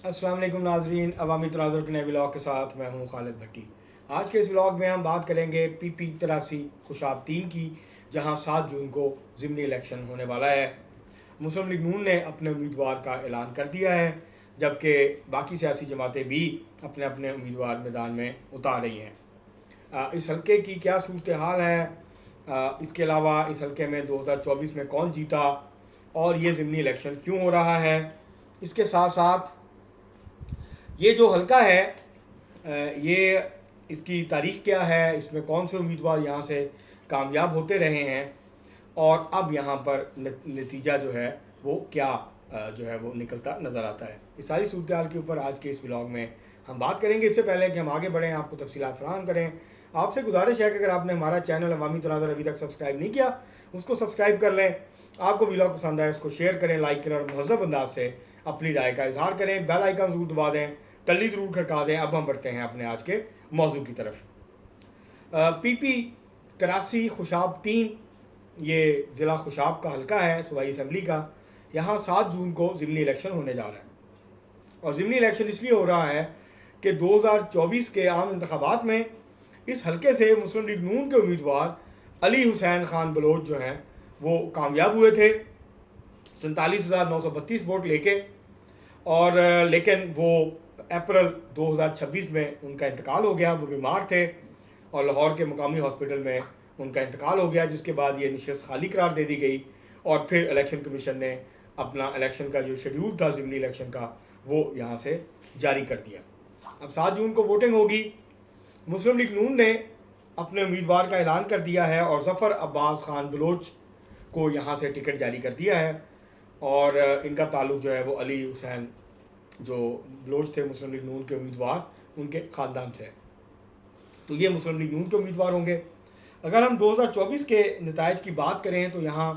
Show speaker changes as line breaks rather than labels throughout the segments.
अस्सलाम वालेकुम नाजरीन, अवामी तनाज़ुर के नए व्लॉग के साथ मैं हूं खालिद भट्टी। आज के इस व्लॉग में हम बात करेंगे पीपी 83 खुशाब 3 की, जहां 7 जून को ज़िमनी इलेक्शन होने वाला है। मुस्लिम लीग नून ने अपने उम्मीदवार का ऐलान कर दिया है, जबकि बाकी सियासी जमातें भी अपने अपने उम्मीदवार मैदान में उतार रही हैं। इस हल्के की क्या सूरत हाल है, इसके अलावा इस हल्के में 2024 में कौन जीता और ये ज़िमनी इलेक्शन क्यों हो रहा है, इसके साथ साथ ये जो हल्का है ये इसकी तारीख क्या है, इसमें कौन से उम्मीदवार यहाँ से कामयाब होते रहे हैं और अब यहाँ पर नतीजा जो है वो क्या जो है वो निकलता नज़र आता है। इस सारी सूरत हाल के ऊपर आज के इस व्लॉग में हम बात करेंगे। इससे पहले कि हम आगे बढ़ें, आपको तफसीलात फराहम करें, आपसे गुजारिश है कि अगर आपने हमारा चैनल अवामी तनाज़ुर अभी तक सब्सक्राइब नहीं किया, उसको सब्सक्राइब कर लें। आपको व्लॉग पसंद आए उसको शेयर करें, लाइक करें और महज़ब अंदाज से अपनी राय का इजहार करें। बेल आइकन ज़रूर दबा दें, टल्ली ज़रूर खड़का दें। अब हम बढ़ते हैं अपने आज के मौजू की तरफ। पीपी 83 खुशाब 3 ये ज़िला खुशाब का हल्का है सूबाई असम्बली का। यहाँ 7 जून को ज़िमनी इलेक्शन होने जा रहा है और ज़िमनी इलेक्शन इसलिए हो रहा है कि 2024 के आम इंतखाबात में इस हल्के से मुस्लिम लीग नून के उम्मीदवार अली हुसैन खान बलोच जो हैं वो कामयाब हुए थे 47,932 वोट लेके। और लेकिन वो अप्रैल 2026 में उनका इंतकाल हो गया। वो बीमार थे और लाहौर के मुकामी हॉस्पिटल में उनका इंतकाल हो गया, जिसके बाद ये नशस्त खाली करार दे दी गई और फिर इलेक्शन कमीशन ने अपना इलेक्शन का जो शेड्यूल था ज़िमनी इलेक्शन का वो यहाँ से जारी कर दिया। अब 7 जून को वोटिंग होगी। मुस्लिम लीग नून ने अपने उम्मीदवार का ऐलान कर दिया है और ज़फ़र अब्बास खान बलोच को यहाँ से टिकट जारी कर दिया है और इनका ताल्लुक़ जो है वो अली हुसैन जो बलोच थे मुस्लिम लीग नून के उम्मीदवार, उनके ख़ानदान से है। तो ये मुस्लिम लीग नून के उम्मीदवार होंगे। अगर हम 2024 के नताइज की बात करें तो यहाँ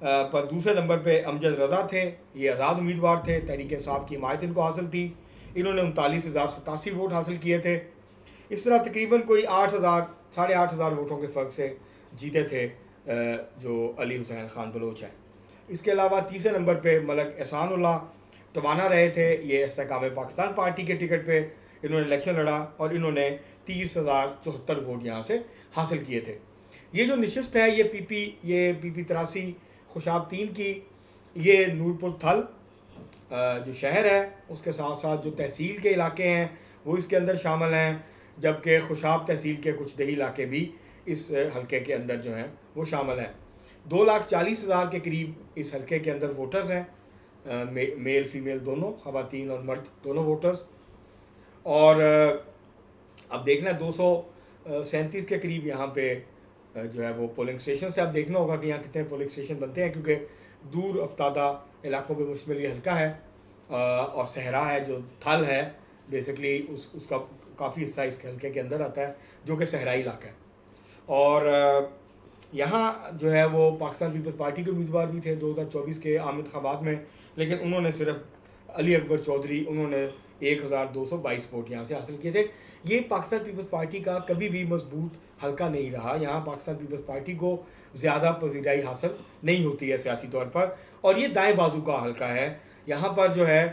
पर दूसरे नंबर पे अमजद रज़ा थे। ये आज़ाद उम्मीदवार थे, तहरीक इंसाफ की हिमायत इनको हासिल थी। इन्होंने 39,087 वोट हासिल किए थे। इस तरह तकरीबन कोई 8,000 साढ़े 8,000 वोटों के फ़र्क से जीते थे जो अली हुसैन खान बलोच हैं। इसके अलावा तीसरे नंबर पे मलक एहसानुल्लाह टवाना रहे थे। ये इस्तेहकाम पाकिस्तान पार्टी के टिकट पे इन्होंने इलेक्शन लड़ा और इन्होंने 30,074 वोट यहाँ से हासिल किए थे। ये जो नशस्त है ये पीपी 83 खुशाब 3 की, ये नूरपुर थल जो शहर है उसके साथ साथ जो तहसील के इलाके हैं वो इसके अंदर शामिल हैं, जबकि खुशाब तहसील के कुछ दही इलाके भी इस हल्के के अंदर जो हैं वो शामिल हैं। 2,40,000 के करीब इस हल्के के अंदर वोटर्स हैं, मेल फीमेल दोनों, ख़वातीन और मर्द दोनों वोटर्स। और अब देखना 237 के करीब यहाँ पे जो है वो पोलिंग स्टेशन से आप देखना होगा कि यहाँ कितने पोलिंग स्टेशन बनते हैं, क्योंकि दूर अफ्तादा इलाकों पे मुश्तमिल ये हल्का है और सहरा है जो थल है बेसिकली उसका काफ़ी हिस्सा इस हल्के के अंदर आता है जो कि सहराई इलाका है। और यहाँ जो है वो पाकिस्तान पीपल्स पार्टी के उम्मीदवार भी थे 2024 के आम इंतखाबात में, लेकिन उन्होंने सिर्फ अली अकबर चौधरी उन्होंने 1,222 वोट यहाँ से हासिल किए थे। ये पाकिस्तान पीपल्स पार्टी का कभी भी मजबूत हल्का नहीं रहा। यहाँ पाकिस्तान पीपल्स पार्टी को ज़्यादा पजीराई हासिल नहीं होती है सियासी तौर पर, और ये दाएं बाजू का हल्का है। यहाँ पर जो है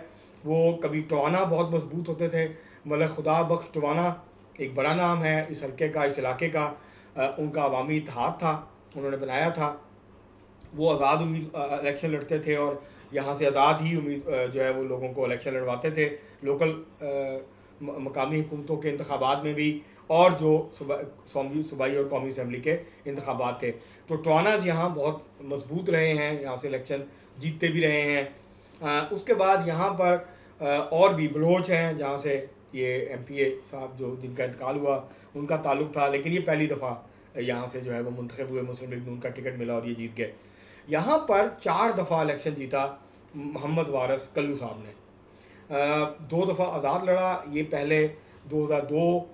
वो कभी टवाना बहुत मजबूत होते थे। मलक खुदा बख्श टवाना एक बड़ा नाम है इस हल्के का, इस इलाके का। उनका अवामी इत्तेहाद था, उन्होंने बनाया था। वो आज़ाद इलेक्शन लड़ते थे और यहाँ से आज़ाद ही जो है वो लोगों को इलेक्शन लड़वाते थे, लोकल मकामी हुकूमतों के इंतखाबात में भी और जो सूबाई और कौमी असम्बली के इंतखाबात थे। तो टवानाज यहाँ बहुत मजबूत रहे हैं, यहाँ से इलेक्शन जीतते भी रहे हैं। उसके बाद यहाँ पर और भी बलोच हैं जहाँ से ये MPA साहब जो जिनका इंतकाल हुआ उनका ताल्लुक़ था, लेकिन ये पहली दफ़ा यहाँ से जो है वो मुंतखब हुए, मुस्लिम लीग नून का टिकट मिला और ये जीत गए। यहाँ पर 4 दफ़ा इलेक्शन जीता मोहम्मद वारिस कल्लू साहब ने। 2 दफ़ा आज़ाद लड़ा, ये पहले 2002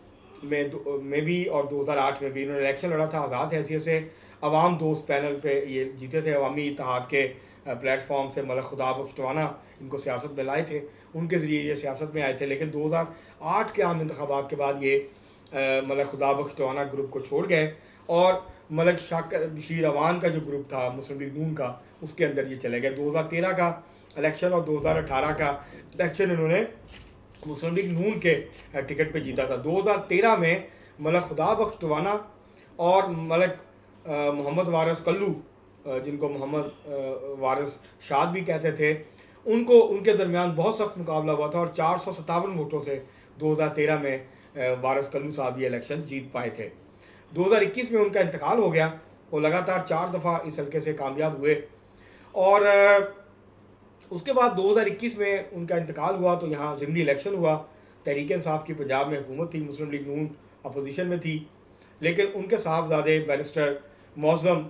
में भी और 2008 में भी इन्होंने इलेक्शन लड़ा था आज़ाद हैसियत से। अवाम दोस्त पैनल पे ये जीते थे, अवामी इत्तेहाद के प्लेटफॉर्म से मलक खुदा बख्श टवाना इनको सियासत में लाए थे, उनके ज़रिए ये सियासत में आए थे। लेकिन 2008 के आम इंतखाबात के बाद ये मलक खुदा बख्श टवाना ग्रुप को छोड़ गए और मलक शाकर बशीर अवान का जो ग्रुप था मुस्लिम लीग नून का उसके अंदर ये चले गए। 2013 का इलेक्शन और 2018 का इलेक्शन इन्होंने मुस्लिम लीग नून के टिकट पे जीता था। 2013 में मलक खुदा बख्श टवाना और मलक मोहम्मद वारिस कल्लू, जिनको मोहम्मद वारिस शाद भी कहते थे, उनके दरमियान बहुत सख्त मुकाबला हुआ था और 457 वोटों से 2013 में वारिस कल्लू साहब ये इलेक्शन जीत पाए थे। 2021 में उनका इंतकाल हो गया। वो लगातार 4 दफ़ा इस हल्के से कामयाब हुए और उसके बाद 2021 में उनका इंतकाल हुआ तो यहाँ ज़िमनी इलेक्शन हुआ। तहरीक इंसाफ की पंजाब में हुकूमत थी, मुस्लिम लीग नून अपोजिशन में थी, लेकिन उनके साहबजादे बैरिस्टर मौज़म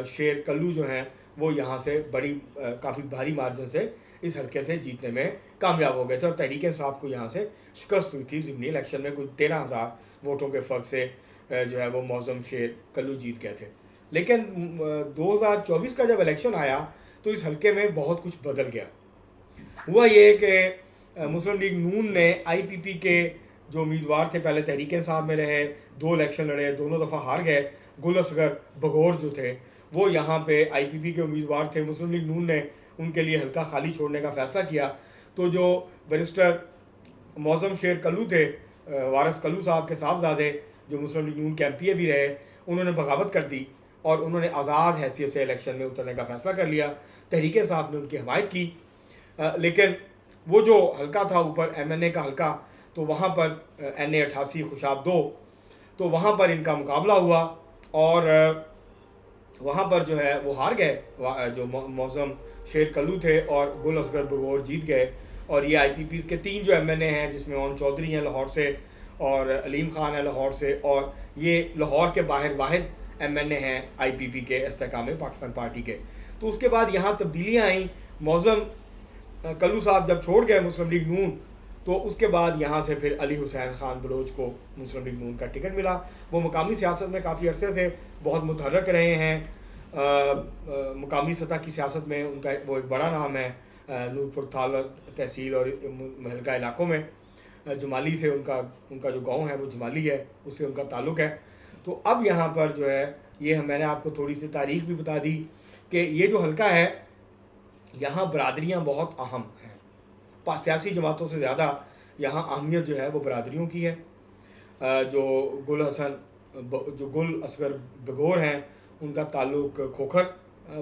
शेर कल्लू जो हैं वो यहाँ से काफ़ी भारी मार्जिन से इस हल्के से जीतने में कामयाब हो गए थे और तहरीक इंसाफ को यहाँ से शिकस्त हुई थी। ज़िमनी इलेक्शन में कुछ 13,000 वोटों के फ़र्क से जो है वो मौज़म शेर कल्लू जीत गए थे। लेकिन 2024 का जब इलेक्शन आया तो इस हल्के में बहुत कुछ बदल गया। हुआ ये कि मुस्लिम लीग नून ने IPP के जो उम्मीदवार थे, पहले तहरीक इंसाफ में रहे, 2 इलेक्शन लड़े, दोनों दफ़ा हार गए। गुल असगर बगौर जो थे वो यहाँ पे IPP के उम्मीदवार थे। मुस्लिम लीग नून ने उनके लिए हल्का खाली छोड़ने का फ़ैसला किया तो जो बैरिस्टर मौज़म शेर कल्लू थे, वारिस कल्लू साहब के साहबजादे, जो मुस्लिम लीग नून के MPA भी रहे, उन्होंने बगावत कर दी और उन्होंने आज़ाद हैसियत से इलेक्शन में उतरने का फ़ैसला कर लिया। तहरीक इंसाफ ने उनकी हमायत की, लेकिन वो जो हल्का था ऊपर MNA का हल्का, तो वहाँ पर NA 88 खुशाब 2, तो वहाँ पर इनका मुकाबला हुआ और वहाँ पर जो है वो हार गए। जो मौज़म शेर कल्लू थे और गुल असगर बगौर जीत गए। और ये IPPs के 3 जो MNA हैं, जिसमें ओन चौधरी हैं लाहौर से और अलीम खान है लाहौर से, और ये लाहौर के बाहर वाहिद MNA हैं IPP के इस्तेहकाम पाकिस्तान पार्टी के। तो उसके बाद यहाँ तब्दीलियाँ आई। मौज़म कल्लू साहब जब छोड़ गए मुस्लिम लीग नून, तो उसके बाद यहाँ से फिर अली हुसैन खान बलोच को मुस्लिम लीग नून का टिकट मिला। वो मुकामी सियासत में काफ़ी अरसे से बहुत मुतहर्रक रहे हैं। मुकामी सतह की सियासत में उनका वो एक बड़ा नाम है। नूरपुर थाल तहसील और महलका इलाकों में जमाली से उनका जो गांव है वो जमाली है, उससे उनका ताल्लुक़ है। तो अब यहाँ पर जो है ये मैंने आपको थोड़ी सी तारीख भी बता दी कि ये जो हल्का है यहाँ बरादरियाँ बहुत अहम हैं। सियासी जमातों से ज़्यादा यहाँ अहमियत जो है वो बरादरियों की है। जो गुल असगर बगौर हैं, उनका ताल्लुक़ खोखर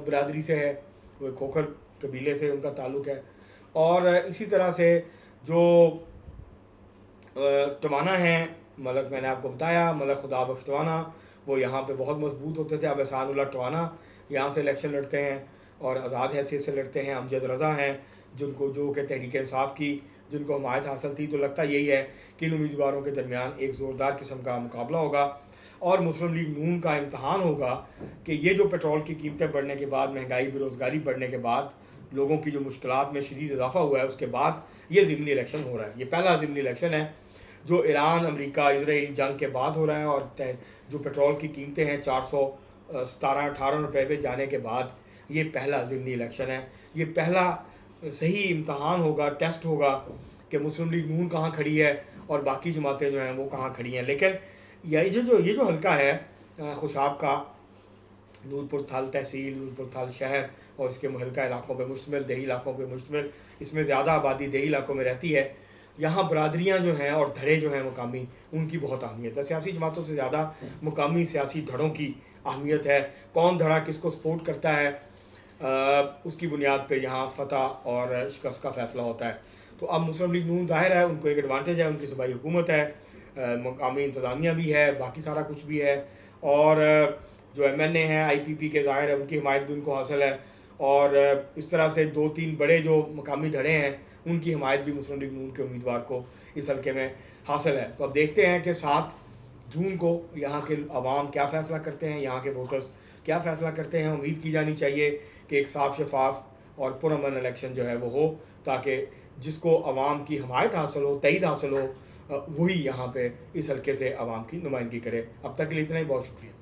बरादरी से है, वो खोखर कबीले से उनका ताल्लुक़ है। और इसी तरह से जो टवाना हैं, मलक मैंने आपको बताया, मलक खुदा बख्श टवाना, वो यहाँ पे बहुत मजबूत होते थे। अब एहसानुल्लाह टवाना यहाँ से इलेक्शन लड़ते हैं और आज़ाद हैसियत से लड़ते हैं। अमजद रज़ा हैं जो कि तहरीक इंसाफ की जिनको हमायत हासिल थी। तो लगता यही है कि इन उम्मीदवारों के दरमियान एक ज़ोरदार किस्म का मुकाबला होगा और मुस्लिम लीग नून का इम्तहान होगा कि ये जो पेट्रोल की कीमतें बढ़ने के बाद, महंगाई बेरोज़गारी बढ़ने के बाद, लोगों की जो मुश्किलात में शदीद इजाफा हुआ है, उसके बाद ये ज़िमनी इलेक्शन हो रहा है। ये पहला ज़िमनी इलेक्शन है जो ईरान, अमेरिका, इसराइल जंग के बाद हो रहा है। और जो पेट्रोल की कीमतें हैं 417-18 रुपये पे जाने के बाद, ये पहला ज़िमनी इलेक्शन है। ये पहला सही इम्तहान होगा, टेस्ट होगा कि मुस्लिम लीग नून कहाँ खड़ी है और बाकी जमातें जो हैं वो कहाँ खड़ी हैं। लेकिन ये जो हल्का है खुशाब का, नूरपुर थाल तहसील, नूरपुर थाल शहर और इसके मुहल्का इलाकों पे मुश्तमिल, देही इलाकों पे मुश्तमिल, इसमें ज़्यादा आबादी देही इलाकों में रहती है। यहाँ बरादरियाँ जो हैं और धड़े जो हैं मुकामी, उनकी बहुत अहमियत है। सियासी जमातों से ज़्यादा मुकामी सियासी धड़ों की अहमियत है। कौन धड़ा किसको सपोर्ट करता है, उसकी बुनियाद पे यहाँ फ़तह और शिकस्त का फ़ैसला होता है। तो अब मुस्लिम लीग नून ज़ाहिर है उनको एक एडवांटेज है, उनकी सूबाई हुकूमत है, मुकामी इंतज़ामिया भी है, बाकी सारा कुछ भी है। और जो MNA हैं IPP के, ज़ाहिर है उनकी हिमायत भी उनको हासिल है। और इस तरह से 2-3 बड़े जो मकामी धड़े हैं उनकी हिमायत भी मुस्लिम लीग नून के उम्मीदवार को इस हल्के में हासिल है। तो अब देखते हैं कि 7 जून को यहाँ के अवाम क्या फ़ैसला करते हैं, यहाँ के वोटर्स क्या फ़ैसला करते हैं। उम्मीद की जानी चाहिए कि एक साफ शफाफ और पुरअमन इलेक्शन जो है वो हो, ताकि जिसको अवाम की हमायत हासिल हो, तईद हासिल हो, वही यहाँ पे इस हल्के से अवाम की नुमाइंदगी करे। अब तक के लिए इतना ही, बहुत शुक्रिया।